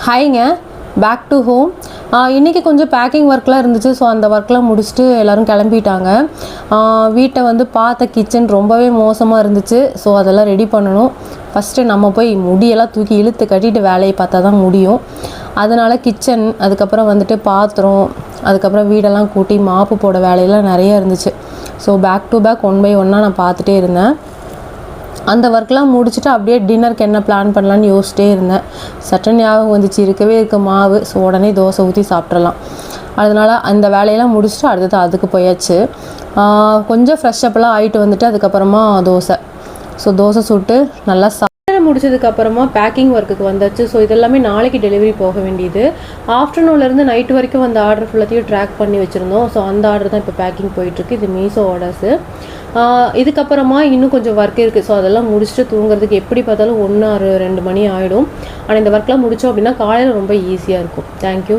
ஹாய்ங்க, back to home. இன்றைக்கி கொஞ்சம் packing ஒர்க்லாம் இருந்துச்சு. ஸோ அந்த ஒர்க்லாம் முடிச்சுட்டு எல்லோரும் கிளம்பிட்டாங்க. வீட்டை வந்து பார்த்த கிச்சன் ரொம்பவே மோசமாக இருந்துச்சு. ஸோ அதெல்லாம் ரெடி பண்ணணும். ஃபஸ்ட்டு நம்ம போய் முடியெல்லாம் தூக்கி இழுத்து கட்டிட்டு வேலையை பார்த்தா தான் முடியும். அதனால் கிச்சன், அதுக்கப்புறம் வந்துட்டு பாத்திரம், அதுக்கப்புறம் வீடெல்லாம் கூட்டி மாப்பு போட வேலையெல்லாம் நிறையா இருந்துச்சு. So back to back 1 by 1 நான் பார்த்துட்டே இருந்தேன். அந்த ஒர்க்லாம் முடிச்சுட்டு அப்படியே டின்னருக்கு என்ன பிளான் பண்ணலான்னு யோசிச்சிட்டே இருந்தேன். சட்டன் ஞாபகம் வந்துச்சு, இருக்கவே இருக்க மாவு. ஸோ உடனே தோசை ஊற்றி சாப்பிட்றலாம். அதனால் அந்த வேலையெல்லாம் முடிச்சுட்டு அடுத்தது அதுக்கு போயாச்சு. கொஞ்சம் ஃப்ரெஷ்ஷப்லாம் ஆகிட்டு வந்துட்டு அதுக்கப்புறமா தோசை. ஸோ தோசை சுட்டு நல்லா முடிச்சதுக்கப்புறமா பேக்கிங் ஒர்க்குக்கு வந்தாச்சு. ஸோ இதெல்லாமே நாளைக்கு டெலிவரி போக வேண்டியது. ஆஃப்டர்நூன்லேருந்து நைட்டு வரைக்கும் அந்த ஆர்டர் ஃபுல்லாத்தையும் ட்ராக் பண்ணி வச்சுருந்தோம். ஸோ அந்த ஆர்டர் தான் இப்போ பேக்கிங் போயிட்டுருக்கு. இது மீஷோ ஆர்டர்ஸு. இதுக்கப்புறமா இன்னும் கொஞ்சம் ஒர்க் இருக்குது. ஸோ அதெல்லாம் முடிச்சுட்டு தூங்குறதுக்கு எப்படி பார்த்தாலும் 1 or 2 மணி ஆகிடும். ஆனால் இந்த ஒர்க்லாம் முடித்தோம் அப்படின்னா காலையில் ரொம்ப ஈஸியாக இருக்கும். தேங்க்யூ.